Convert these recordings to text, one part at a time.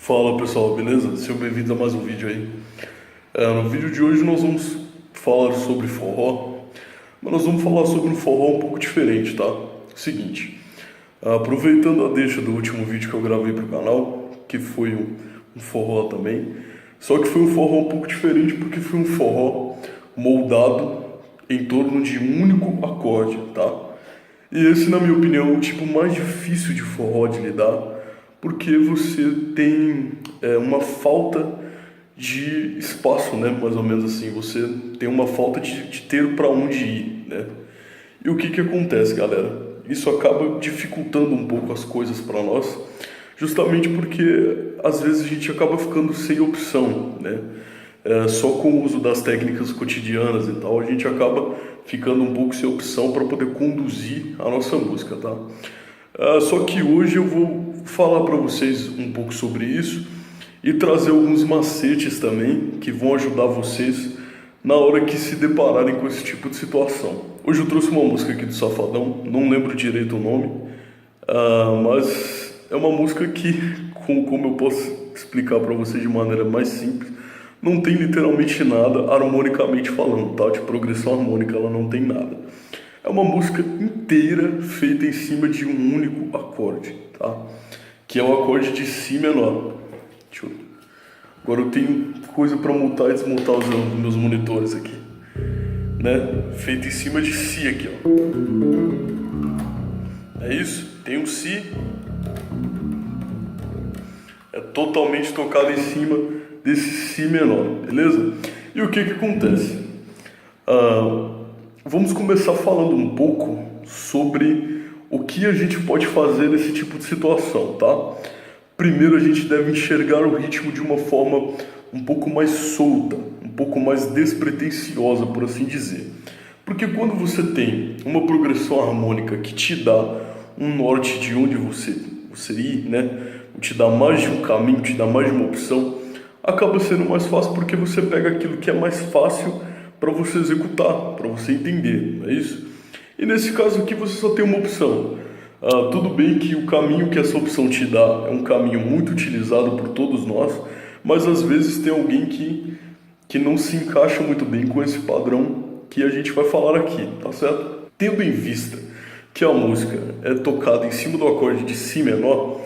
Fala pessoal, beleza? Sejam bem-vindos a mais um vídeo aí. No vídeo de hoje nós vamos falar sobre forró, mas nós vamos falar sobre um forró um pouco diferente, tá? Seguinte, aproveitando a deixa do último vídeo que eu gravei pro canal, que foi um forró também, só que foi um forró um pouco diferente porque foi um forró moldado em torno de um único acorde, tá? E esse, na minha opinião, é o tipo mais difícil de forró de lidar, porque você tem uma falta de espaço, né? Mais ou menos assim, você tem uma falta de ter para onde ir, né? E o que acontece, galera? Isso acaba dificultando um pouco as coisas para nós, justamente porque às vezes a gente acaba ficando sem opção, né? Só com o uso das técnicas cotidianas e tal, a gente acaba ficando um pouco sem opção para poder conduzir a nossa música, tá? Só que hoje eu vou falar para vocês um pouco sobre isso e trazer alguns macetes também que vão ajudar vocês na hora que se depararem com esse tipo de situação. Hoje eu trouxe uma música aqui do Safadão, não lembro direito o nome, mas é uma música que, como eu posso explicar para vocês de maneira mais simples, não tem literalmente nada harmonicamente falando, tá? De progressão harmônica ela não tem nada. É uma música inteira feita em cima de um único acorde, tá? Que é o acorde de Si menor. Agora eu tenho coisa para mutar e desmontar os meus monitores aqui, né? Feito em cima de Si aqui, ó. É isso? Tem um Si. É totalmente tocado em cima desse Si menor, beleza? E o que acontece? Vamos começar falando um pouco sobre o que a gente pode fazer nesse tipo de situação, tá? Primeiro a gente deve enxergar o ritmo de uma forma um pouco mais solta, um pouco mais despretensiosa, por assim dizer. Porque quando você tem uma progressão harmônica que te dá um norte de onde você ir, né? Te dá mais de um caminho, te dá mais de uma opção, acaba sendo mais fácil porque você pega aquilo que é mais fácil para você executar, para você entender, não é isso? E nesse caso aqui você só tem uma opção. Tudo bem que o caminho que essa opção te dá é um caminho muito utilizado por todos nós, mas às vezes tem alguém que não se encaixa muito bem com esse padrão que a gente vai falar aqui, tá certo? Tendo em vista que a música é tocada em cima do acorde de Si menor,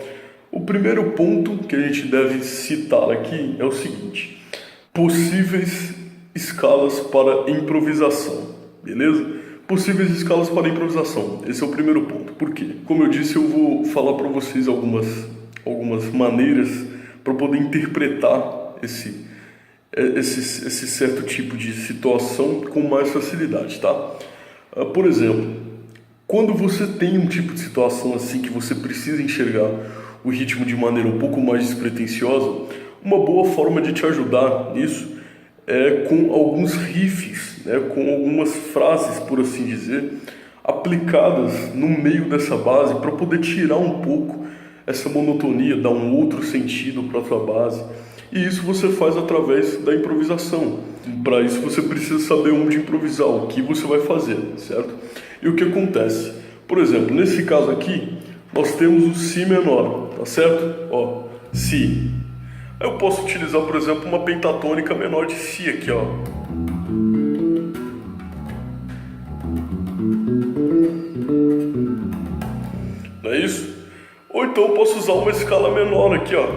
o primeiro ponto que a gente deve citar aqui é o seguinte: possíveis escalas para improvisação, beleza? Possíveis escalas para improvisação, esse é o primeiro ponto. Por quê? Como eu disse, eu vou falar para vocês algumas maneiras para poder interpretar esse certo tipo de situação com mais facilidade, tá? Por exemplo, quando você tem um tipo de situação assim que você precisa enxergar o ritmo de maneira um pouco mais despretensiosa, uma boa forma de te ajudar nisso é com alguns riffs, né, com algumas frases, por assim dizer, aplicadas no meio dessa base para poder tirar um pouco essa monotonia, dar um outro sentido para a tua base. E isso você faz através da improvisação. Para isso você precisa saber onde improvisar, o que você vai fazer, certo? E o que acontece? Por exemplo, nesse caso aqui, nós temos o Si menor, tá certo? Ó, Si. Eu posso utilizar, por exemplo, uma pentatônica menor de Si aqui, ó. Não é isso? Ou então eu posso usar uma escala menor aqui, ó.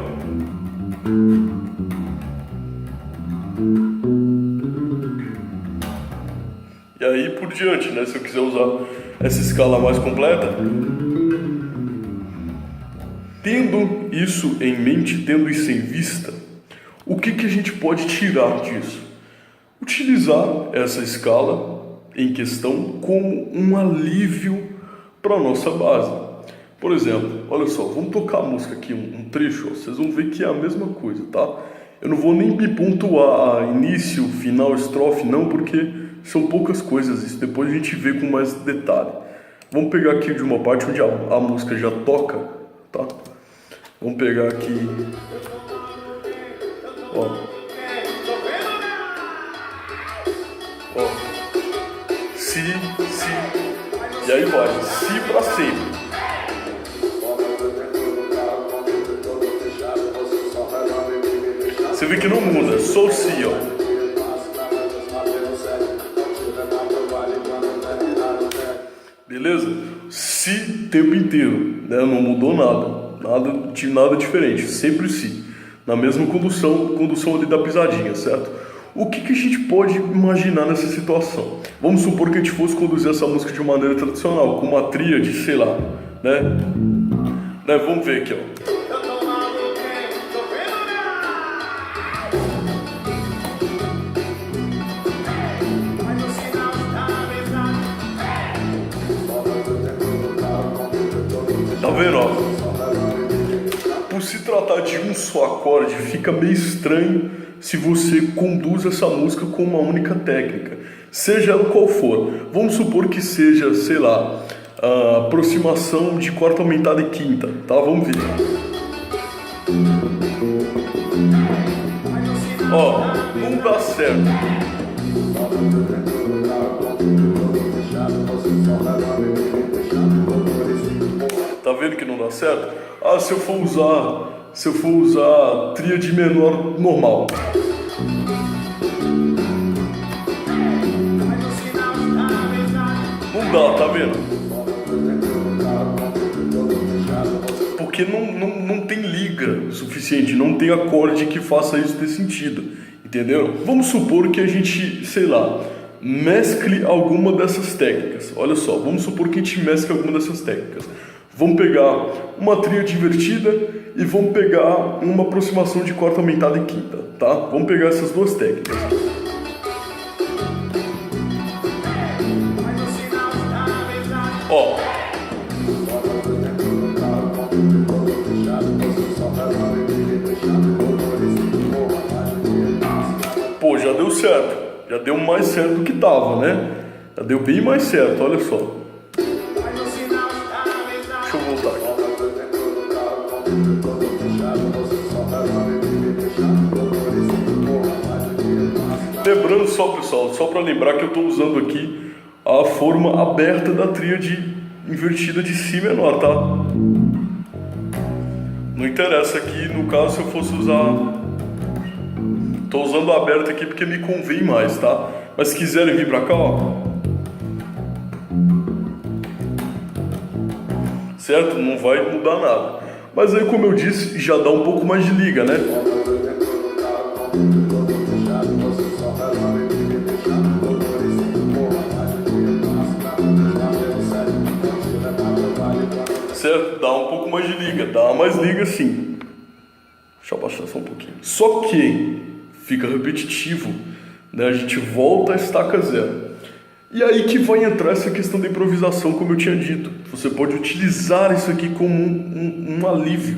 E aí por diante, né? Se eu quiser usar essa escala mais completa. Tendo isso em mente, tendo isso em vista, o que a gente pode tirar disso? Utilizar essa escala em questão como um alívio para a nossa base. Por exemplo, olha só, vamos tocar a música aqui, um trecho, ó, vocês vão ver que é a mesma coisa, tá? Eu não vou nem me pontuar início, final, estrofe, não, porque são poucas coisas, isso depois a gente vê com mais detalhe. Vamos pegar aqui de uma parte onde a música já toca, tá? Vamos pegar aqui, ó, Si, Si, e aí vai, Si pra sempre. Você vê que não muda, é só o Si, ó. Beleza? Si o tempo inteiro, né? Não mudou nada diferente, sempre Si, na mesma condução ali da pisadinha, certo? O que a gente pode imaginar nessa situação? Vamos supor que a gente fosse conduzir essa música de maneira tradicional, com uma tríade, sei lá, né? Vamos ver aqui, ó. Tá vendo, ó? Por se tratar de um só acorde, fica meio estranho se você conduz essa música com uma única técnica, seja ela qual for. Vamos supor que seja, sei lá, a aproximação de quarta aumentada e quinta, tá? Vamos ver. Ó, não dá certo. Tá vendo que não dá certo? Ah, se eu for usar tríade menor normal. Não dá, tá vendo? Porque não tem liga suficiente, não tem acorde que faça isso ter sentido, entendeu? Vamos supor que a gente, sei lá, mescle alguma dessas técnicas. Olha só, vamos supor que a gente mescle alguma dessas técnicas. Vamos pegar uma tríade invertida e vamos pegar uma aproximação de quarta aumentada e quinta, tá? Vamos pegar essas duas técnicas. Ó. Pô, já deu certo. Já deu mais certo do que tava, né? Já deu bem mais certo, olha só. Deixa eu voltar aqui. Lembrando só, pessoal, só para lembrar que eu estou usando aqui a forma aberta da tríade invertida de Si menor, tá? Não interessa aqui, no caso, se eu fosse usar... Estou usando a aberta aqui porque me convém mais, tá? Mas se quiserem vir para cá, ó... Certo? Não vai mudar nada. Mas aí, como eu disse, já dá um pouco mais de liga, né? Certo? Dá um pouco mais de liga. Dá mais liga sim. Deixa eu abaixar só um pouquinho. Só que fica repetitivo, né? A gente volta a estaca zero. E aí que vai entrar essa questão da improvisação, como eu tinha dito. Você pode utilizar isso aqui como um alívio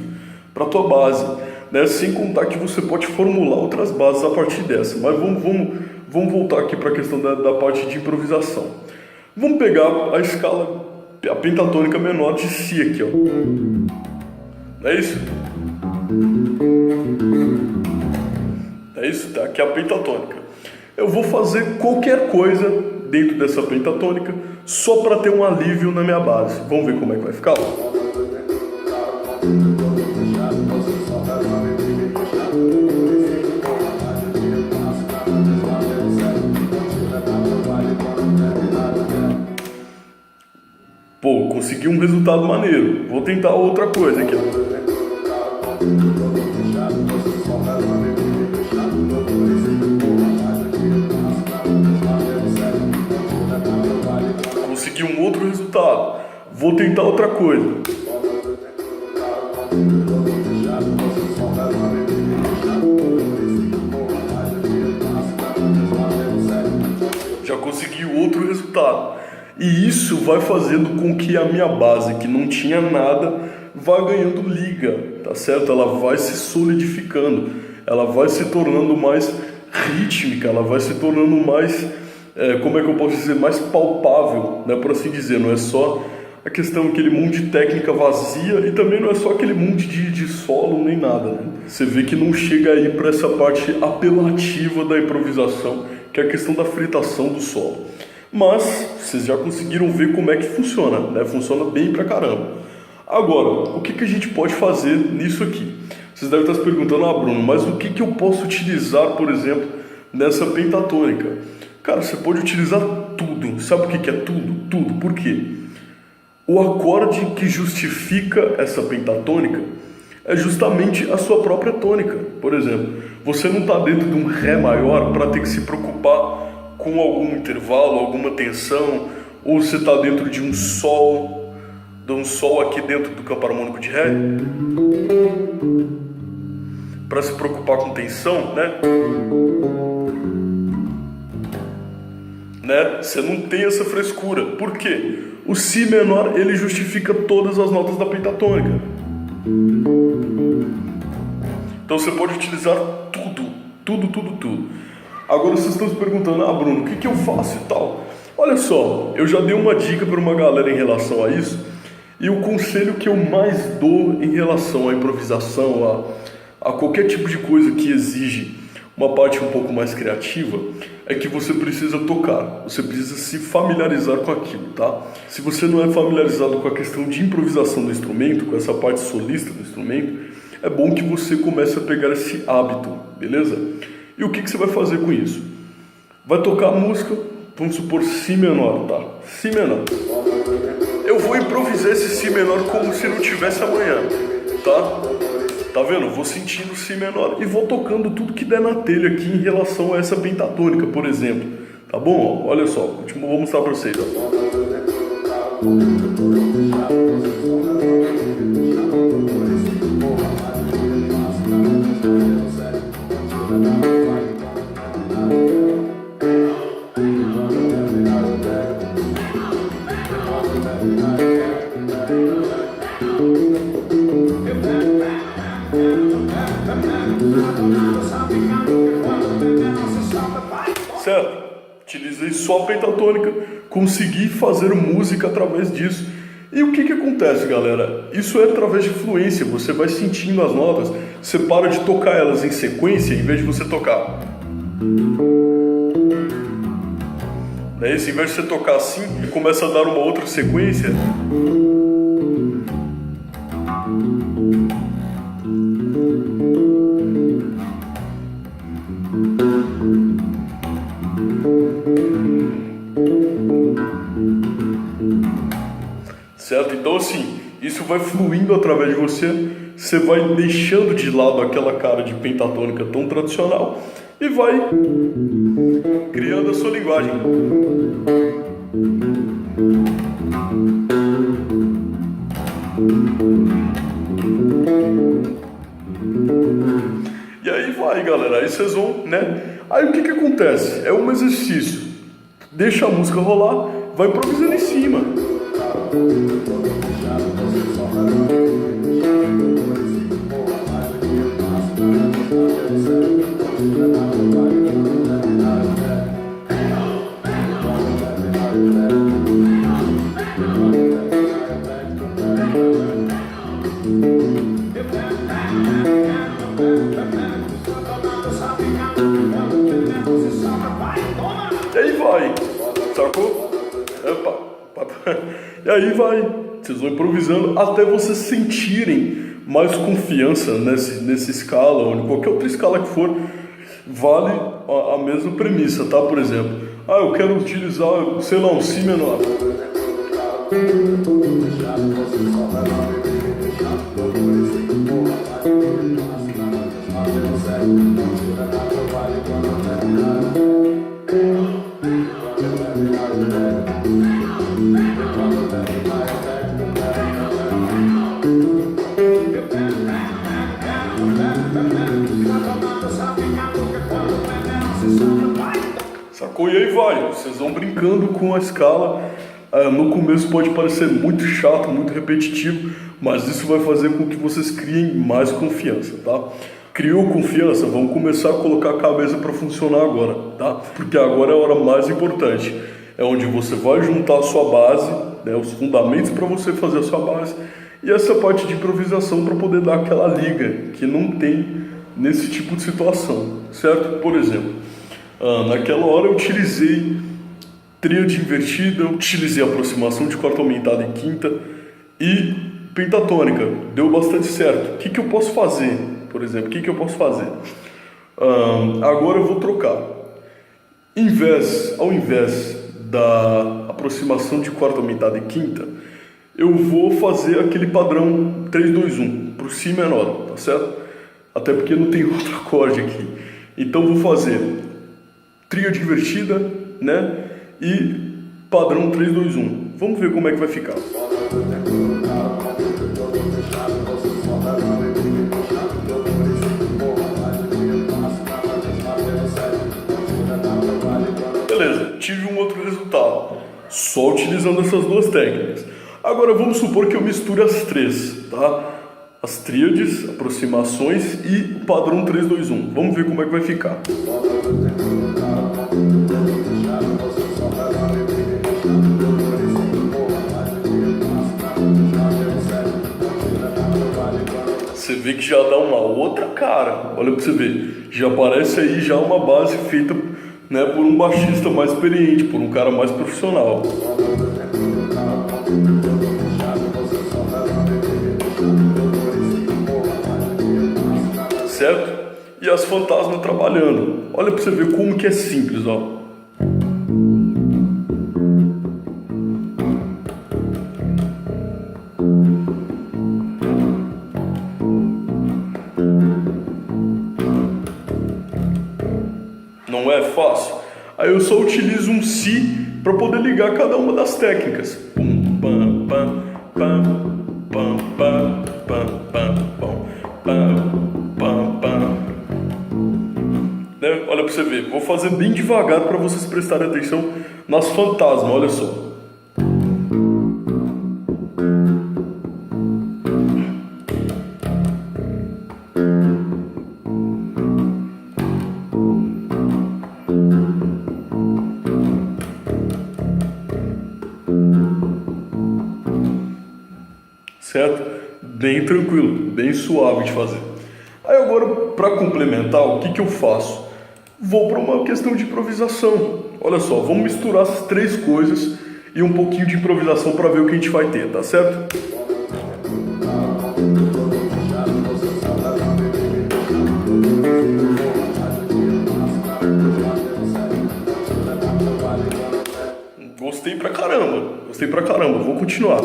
para a tua base, né? Sem contar que você pode formular outras bases a partir dessa. Mas vamos voltar aqui para a questão da parte de improvisação. Vamos pegar a escala, a pentatônica menor de Si aqui, ó. Não é isso? É isso? Tá aqui a pentatônica. Eu vou fazer qualquer coisa dentro dessa pentatônica, só para ter um alívio na minha base. Vamos ver como é que vai ficar? Pô, consegui um resultado maneiro. Vou tentar outra coisa aqui. Consegui um outro resultado. Vou tentar outra coisa. Já consegui outro resultado. E isso vai fazendo com que a minha base, que não tinha nada, vá ganhando liga, tá certo? Ela vai se solidificando, ela vai se tornando mais rítmica, ela vai se tornando mais, como é que eu posso dizer, mais palpável, né, por assim dizer. Não é só a questão aquele monte de técnica vazia e também não é só aquele monte de solo nem nada, né? Você vê que não chega aí para essa parte apelativa da improvisação, que é a questão da fritação do solo. Mas vocês já conseguiram ver como é que funciona, né? Funciona bem pra caramba. Agora, o que a gente pode fazer nisso aqui? Vocês devem estar se perguntando, Bruno, mas o que eu posso utilizar, por exemplo, nessa pentatônica? Cara, você pode utilizar tudo. Sabe o que é tudo? Tudo. Por quê? O acorde que justifica essa pentatônica é justamente a sua própria tônica. Por exemplo, você não está dentro de um Ré maior para ter que se preocupar com algum intervalo, alguma tensão, ou você está dentro de um Sol aqui dentro do campo harmônico de Ré, para se preocupar com tensão, né? Você não tem essa frescura. Por quê? O Si menor, ele justifica todas as notas da pentatônica. Então você pode utilizar tudo. Agora vocês estão se perguntando, Bruno, o que eu faço e tal? Olha só, eu já dei uma dica para uma galera em relação a isso, e o conselho que eu mais dou em relação à improvisação, a qualquer tipo de coisa que exige uma parte um pouco mais criativa, é que você precisa tocar, você precisa se familiarizar com aquilo, tá? Se você não é familiarizado com a questão de improvisação do instrumento, com essa parte solista do instrumento, é bom que você comece a pegar esse hábito, beleza? E o que você vai fazer com isso? Vai tocar a música, vamos supor Si menor, tá? Si menor. Eu vou improvisar esse Si menor como se não tivesse amanhã, tá? Tá vendo? Vou sentindo o Si menor e vou tocando tudo que der na telha aqui em relação a essa pentatônica, por exemplo. Tá bom? Olha só, vou mostrar pra vocês. Certo? Utilizei só a pentatônica, consegui fazer música através disso. E o que acontece, galera? Isso é através de fluência, você vai sentindo as notas, você para de tocar elas em sequência, em vez de você tocar. Daí, em vez de você tocar assim, começa a dar uma outra sequência. Certo? Então assim, isso vai fluindo através de você, você vai deixando de lado aquela cara de pentatônica tão tradicional e vai criando a sua linguagem. E aí vai, galera, aí vocês vão, Aí o que acontece? É um exercício. Deixa a música rolar, vai improvisando em cima. E aí vai, sacou? E aí vai, vocês vão improvisando até vocês sentirem mais confiança nessa escala, ou em qualquer outra escala que for, vale a mesma premissa, tá? Por exemplo, eu quero utilizar, sei lá, um Si menor. Sacou? E aí vai, vocês vão brincando com a escala. No começo pode parecer muito chato, muito repetitivo, mas isso vai fazer com que vocês criem mais confiança, tá? Criou confiança? Vamos começar a colocar a cabeça para funcionar agora, tá? Porque agora é a hora mais importante. É onde você vai juntar a sua base, os fundamentos para você fazer a sua base, e essa parte de improvisação para poder dar aquela liga que não tem nesse tipo de situação, certo? Por exemplo, naquela hora eu utilizei tríade invertida, eu utilizei aproximação de quarta aumentada e quinta e pentatônica, deu bastante certo. O que eu posso fazer por exemplo, o que eu posso fazer? Agora eu vou trocar. Ao invés da aproximação de quarta aumentada e quinta, eu vou fazer aquele padrão 3, 2, 1 para o Si menor, tá certo? Até porque não tem outro acorde aqui. Então vou fazer tríade invertida, né? E padrão 3, 2, 1. Vamos ver como é que vai ficar. Beleza, tive um outro resultado, só utilizando essas duas técnicas. Agora vamos supor que eu misture as três, tá? As tríades, aproximações e o padrão 3, 2, 1. Vamos ver como é que vai ficar. Você vê que já dá uma outra cara. Olha pra você ver, já aparece aí já uma base feita, né, por um baixista mais experiente, por um cara mais profissional. Certo? E as fantasmas trabalhando. Olha pra você ver como que é simples, ó. Não é fácil? Aí eu só utilizo um Si para poder ligar cada uma das técnicas. Pum, pam, pam, pam, pam, pam, pam, pam, pam, pam, pam. Né? Olha para você ver. Vou fazer bem devagar para vocês prestarem atenção nas fantasmas. Olha só. Certo? Bem tranquilo, bem suave de fazer. Aí agora, para complementar, o que eu faço? Vou para uma questão de improvisação. Olha só, vamos misturar essas três coisas e um pouquinho de improvisação para ver o que a gente vai ter, tá certo? Gostei pra caramba, vou continuar.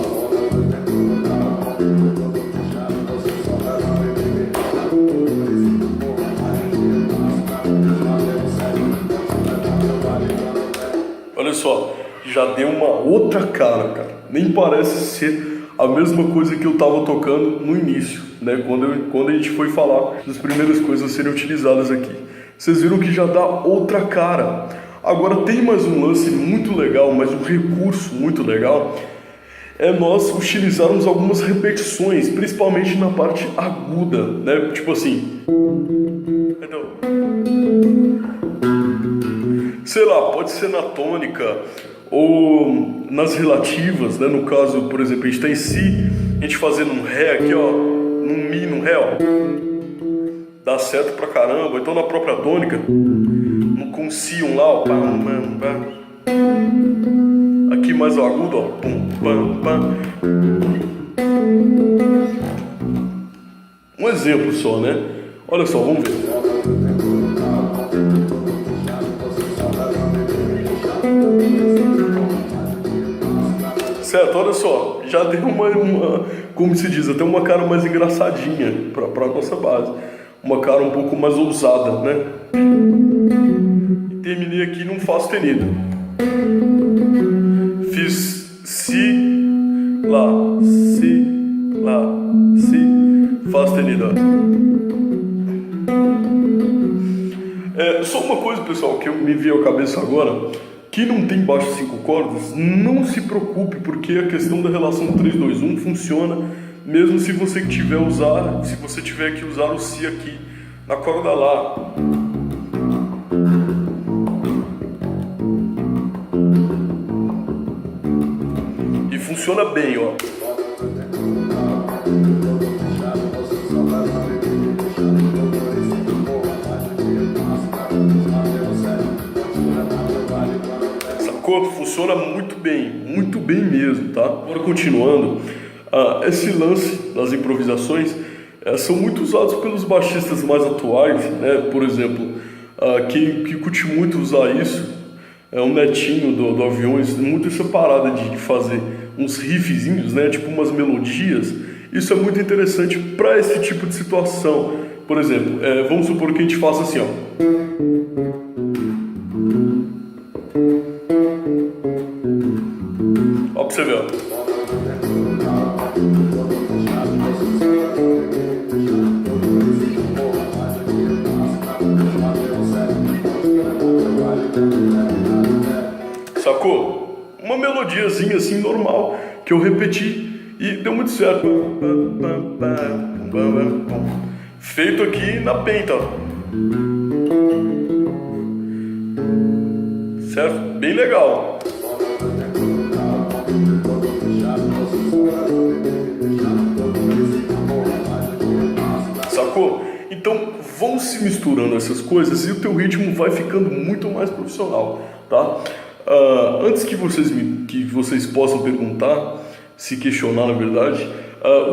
Olha só, já deu uma outra cara. Nem parece ser a mesma coisa que eu tava tocando no início, né? Quando a gente foi falar das primeiras coisas a serem utilizadas aqui. Vocês viram que já dá outra cara. Agora tem mais um lance muito legal, mais um recurso muito legal, é nós utilizarmos algumas repetições, principalmente na parte aguda, né? Tipo assim. Então, sei lá, pode ser na tônica ou nas relativas, né? No caso, por exemplo, a gente tá em Si, a gente fazendo um Ré aqui, ó, num Mi, num Ré, ó. Dá certo pra caramba. Então na própria tônica, com Si um lá, ó, pam, pam, pam. Aqui mais o agudo, ó, pum, pam, pam. Um exemplo só, né? Olha só, vamos ver. Certo, olha só, já deu uma, como se diz, até uma cara mais engraçadinha pra nossa base. Uma cara um pouco mais ousada, né? E terminei aqui num Fá sustenido. Fiz Si, Lá, Si, Lá, Si, Fá sustenido. Só uma coisa, pessoal, que me veio à cabeça agora. Quem não tem baixo 5 cordas, não se preocupe, porque a questão da relação 3, 2, 1 funciona mesmo se você tiver que usar o Si aqui na corda Lá. E funciona bem, ó. Funciona muito bem mesmo, tá? Agora continuando, esse lance das improvisações, são muito usados pelos baixistas mais atuais, né? Por exemplo, quem curte muito usar isso é o Netinho do Aviões, muito essa parada de fazer uns riffzinhos, né? Tipo umas melodias. Isso é muito interessante para esse tipo de situação. Por exemplo, vamos supor que a gente faça assim, ó. Ó pra você ver, ó. Sacou? Uma melodiazinha assim normal que eu repeti e deu muito certo. Feito aqui na penta, ó. Certo? Bem legal. Sacou? Então vão se misturando essas coisas e o teu ritmo vai ficando muito mais profissional, tá? Antes que vocês possam perguntar, se questionar na verdade,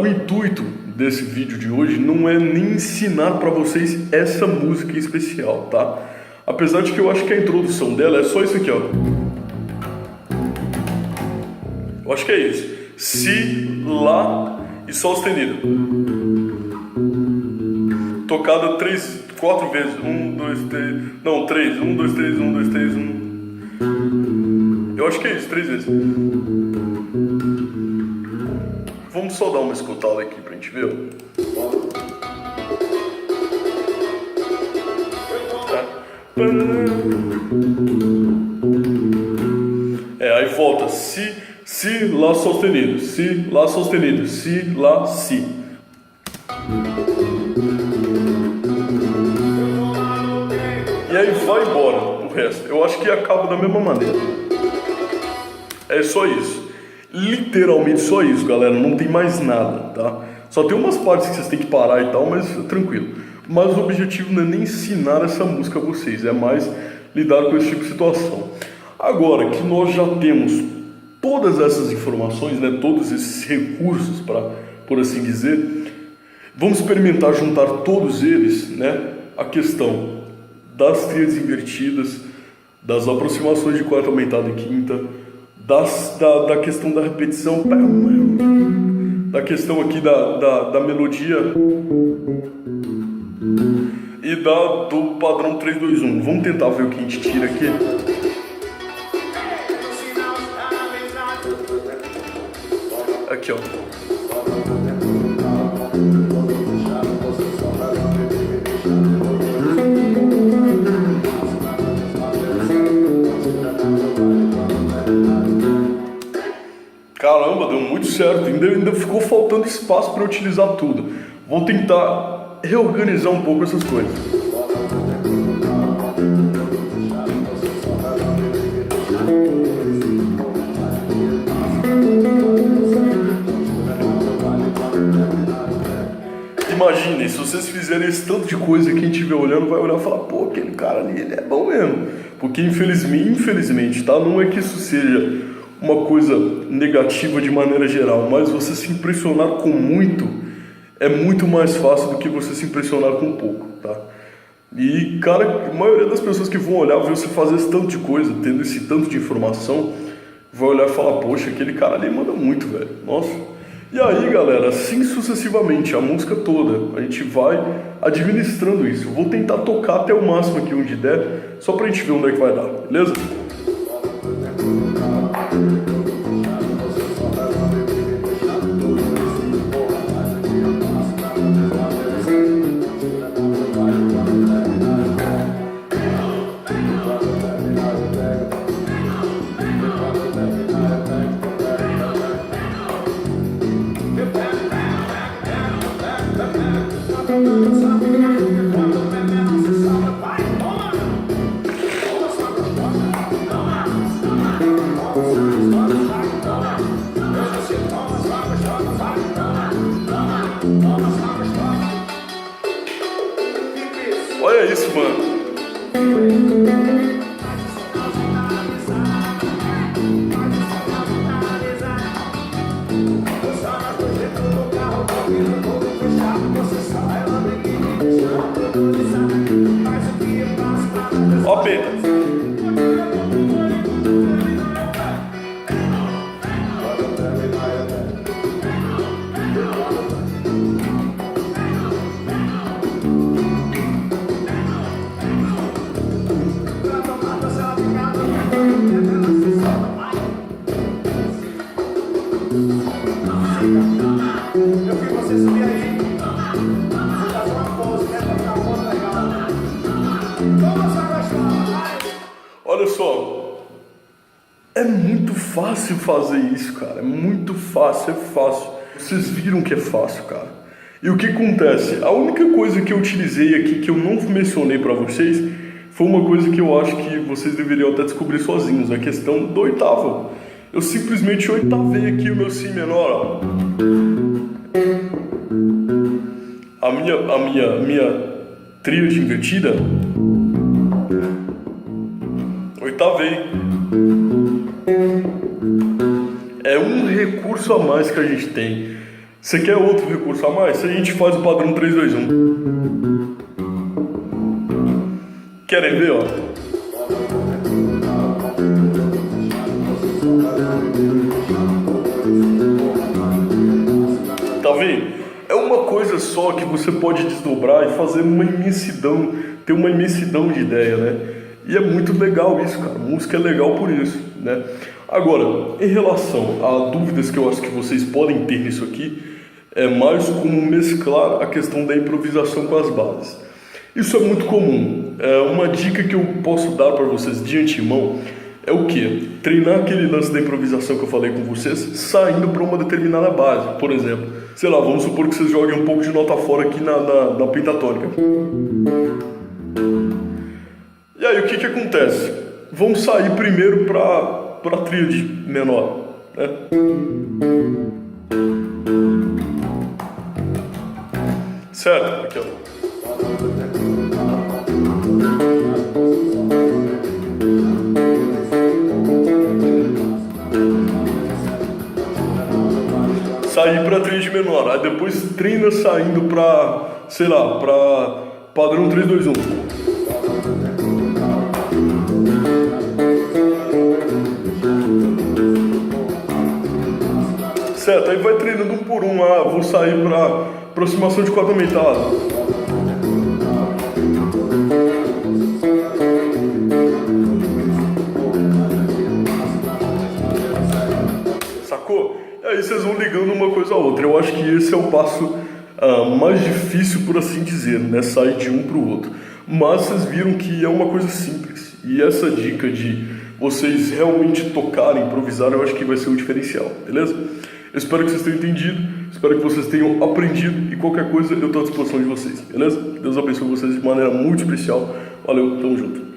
o intuito desse vídeo de hoje não é nem ensinar para vocês essa música em especial, tá? Apesar de que eu acho que a introdução dela é só isso aqui, ó. Eu acho que é isso. Si, Lá e Sol sustenido. Tocada 4 vezes. 1, 2, 3. Não, 3. 1, 2, 3, 1, 2, 3, 1. Eu acho que é isso, 3 vezes. Vamos só dar uma escutada aqui pra gente ver. Tá? Aí volta. Si, Lá sustenido. Si, Lá sustenido. Si, Lá, Si. E aí vai embora o resto. Eu acho que acaba da mesma maneira. É só isso. Literalmente só isso, galera. Não tem mais nada, tá? Só tem umas partes que vocês têm que parar e tal, mas tranquilo. Mas o objetivo não é nem ensinar essa música a vocês, é mais lidar com esse tipo de situação. Agora que nós já temos todas essas informações, né, todos esses recursos, para por assim dizer, vamos experimentar juntar todos eles, né, a questão das tríades invertidas, das aproximações de quarta aumentada e quinta, da questão da repetição, da questão aqui da melodia e do padrão 3, 2, 1. Vamos tentar ver o que a gente tira aqui. Aqui, ó. Caramba, deu muito certo. Ainda ficou faltando espaço para utilizar tudo. Vou tentar reorganizar um pouco essas coisas. Imaginem, se vocês fizerem esse tanto de coisa, quem estiver olhando vai olhar e falar, pô, aquele cara ali, ele é bom mesmo. Porque infelizmente, tá? Não é que isso seja uma coisa negativa de maneira geral, mas você se impressionar com muito é muito mais fácil do que você se impressionar com pouco, tá? E, cara, a maioria das pessoas que vão olhar, ver você fazer esse tanto de coisa, tendo esse tanto de informação, vai olhar e falar, poxa, aquele cara ali manda muito, velho, nossa. E aí, galera, assim sucessivamente, a música toda, a gente vai administrando isso. Eu vou tentar tocar até o máximo aqui onde der, só pra gente ver onde é que vai dar, beleza? Olha isso, mano. Você fácil fazer isso, cara. É muito fácil, é fácil. Vocês viram que é fácil, cara. E o que acontece? A única coisa que eu utilizei aqui, que eu não mencionei pra vocês, foi uma coisa que eu acho que vocês deveriam até descobrir sozinhos, a questão do oitavo. Eu simplesmente oitavei aqui o meu Si menor, ó. A minha tríade invertida, oitavei. É um recurso a mais que a gente tem. Você quer outro recurso a mais? A gente faz o padrão 3, 2, 1. Querem ver, ó? Tá vendo? É uma coisa só que você pode desdobrar e fazer uma imensidão, ter uma imensidão de ideia, né? E é muito legal isso, cara. Música é legal por isso, né? Agora, em relação a dúvidas que eu acho que vocês podem ter nisso aqui, é mais como mesclar a questão da improvisação com as bases. Isso é muito comum. Uma dica que eu posso dar para vocês de antemão é o quê? Treinar aquele lance da improvisação que eu falei com vocês, saindo para uma determinada base. Por exemplo, sei lá, vamos supor que vocês joguem um pouco de nota fora aqui na pentatônica. E aí, o que acontece? Vamos sair primeiro para a tríade menor, né? Certo? Aqui, ó. Sair para tríade menor, aí depois treina saindo para, sei lá, para padrão 3, 2, 1. Certo, aí vai treinando um por um. Vou sair para aproximação de quarta aumentada. Sacou? E aí vocês vão ligando uma coisa a outra. Eu acho que esse é o passo mais difícil, por assim dizer, né? Sair de um para o outro. Mas vocês viram que é uma coisa simples. E essa dica de vocês realmente tocarem, improvisar, eu acho que vai ser o diferencial, beleza? Eu espero que vocês tenham entendido, espero que vocês tenham aprendido e qualquer coisa eu estou à disposição de vocês, beleza? Deus abençoe vocês de maneira muito especial. Valeu, tamo junto.